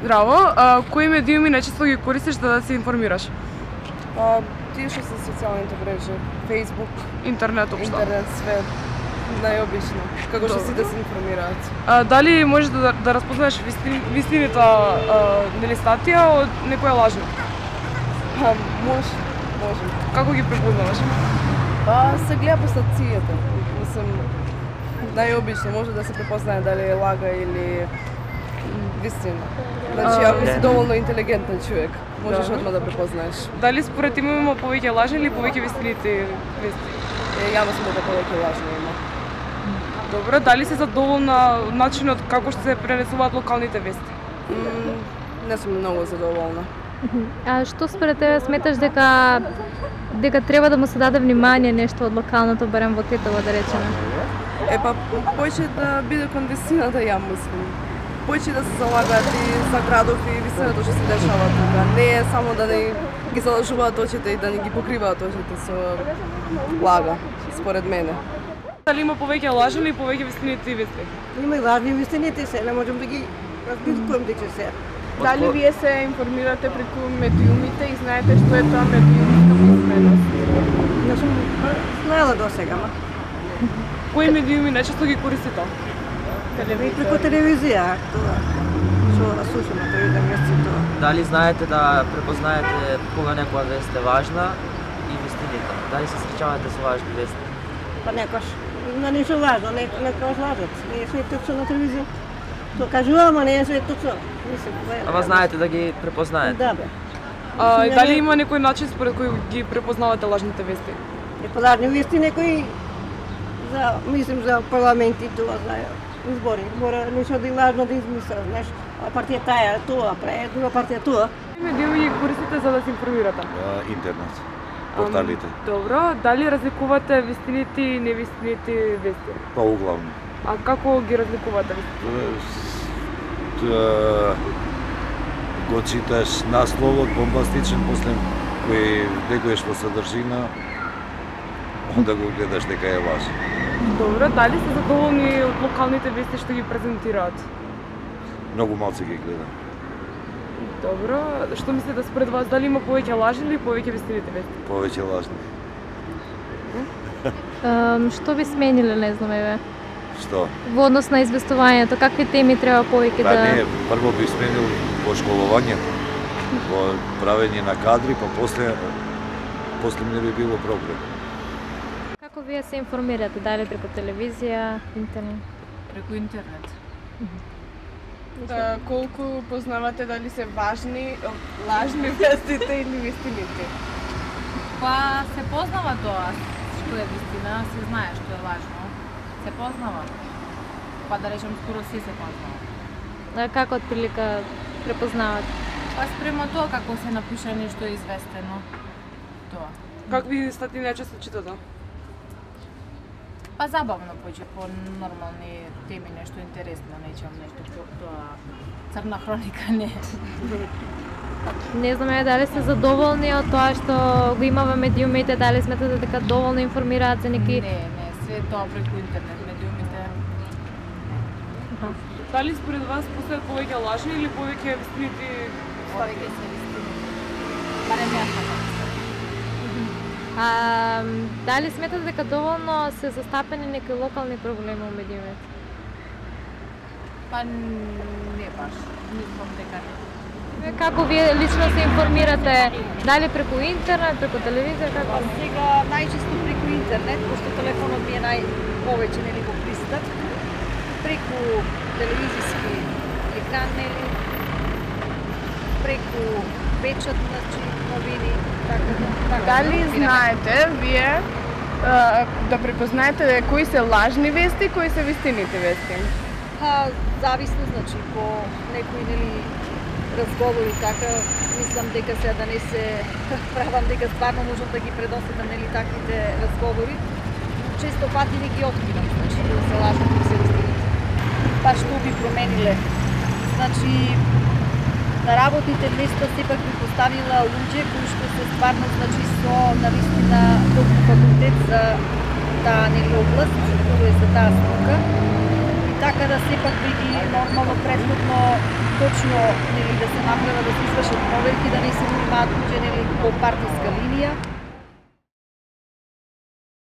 Здраво, кои медиуми најчесто ги користиш за да се информираш? Тие што се социјалните мрежи, Facebook, Интернет општо. интернет, све најобично, како што си да се информираат. Дали можеш да разпознаеш вистината нели статија од некоја лажна? Може. Како ги препознаваш? Се гледа по стацијата. Мислам, најобично може да се препознае дали е лага или вистина. Значи, ако си доволно интелигентен човек, можеш одма да препознаеш. Дали според има повеќе лажни или повеќе вистините вести? Јавно сме дека повеќе лажно има. Добро, дали си задоволна начинот како што се пренесуваат локалните вести? Не сум многу задоволна. А што според тебе сметаш дека треба да му се даде внимание нешто од локалното, барем во Тетово да речеме? Повеќе да биде кон вистината, ја мислам. Повеќе да се залагаат и за градов и вистината што се дешава тука. Не е само да не ги залажуваат очите и да не ги покриваат очите со лага, според мене. Дали има повеќе лажни или повеќе вистините вести? Има и лажни вистините се, не можем да ги разликуваме дека се. Дали вие се информирате преку медиумите и знаете што е тоа медиумска писменост? Не сум знаела до сега, ма. Кои медиуми најчесто ги користите? Преку телевизија, тоа. Што слушаме телевизија вести тоа. Дали знаете да препознаете кога некоја вест е важна и вистините? Дали се среќавате со важни вести? Па некош, на нешто важно, некош лажат. Не е све точно на телевизија. Тоа кажувам, а не е све точно. Ама знаете да ги препознаете? Да, бе. И дали има некој начин според кој ги препознавате лажните вести? По лажни вести некои мислим за парламент и тоа, за избори. Мора нешто да лажно да измисля, знаеш, партија таја тоа, прави друга партија тоа. Кои медиуми ги користите за да се информирате? Интернет, порталите. Добро, дали разликувате вистините и невистините вести? Па углавно. А како ги разликувате? Го читаш насловот бомбастичен, после кој влегуваш во содржина, онда го гледаш дека е лаж. Добро, дали сте задоволни од локалните вести што ги презентираат? Многу малце ги гледам. Добро, што мислите според вас, дали има повеќе лажни или повеќе вистините вести? Повеќе лажни. Што би смениле, не знам, еве? Што? Во однос на известувањето, какви теми треба повеќе да... Не, прво би сменил во школување, во правење на кадри, па после не би било проблем. Како вие се информирате? Дали преку телевизија, интернет? Преку интернет. Колку познавате дали се важни, лажни вестите или вистините? Па се познава тоа што е вистина, се знае што е важно. Се познава. Па да речем скоро се познава. Како од прилика препознават? Па спрема тоа како се напиша нешто известено. Тоа. Какви статии најчесто читате? Па забавно поќе по нормални теми, нешто интересно, нечам нешто тоа црна хроника не. Не знаме дали сте задоволни од тоа што го има во медиумите, дали сметате дека доволно информираат за неки... Не, све тоа преку интернет, медиумите. Дали според вас постојат повеќе лажни или повеќе вистинити? Повеќе се вистини. Барем јас така. Дали сметате дека доволно се застапени неки локални проблеми во медиумите? Па не баш, мислам дека не. Како вие лично се информирате? Дали преку интернет, преку телевизија, како? Па сега најчесто преку интернет, пошто телефонот ми е најповеќе нели го пристап. Преку телевизиски екран, нели? Преку печат, значи новини, така. Дали знаете вие да препознаете кои се лажни вести, кои се вистините вести? Зависно, значи по некои нели разговори така, мислам дека сега да не се правам дека стварно можам да ги предоставам нели таквите разговори. Често пати не ги откривам, значи да се лажат и се вистините. Па што би промениле? Значи на работните места сепак би поставила луѓе кои што се стварно значи со навистина добар факултет за таа нели област, кој е за таа струка. И така да сепак би ги нормално претходно точно нели да се направат да се извршат проверки, да не се унимаат луѓе нели по партиска линија.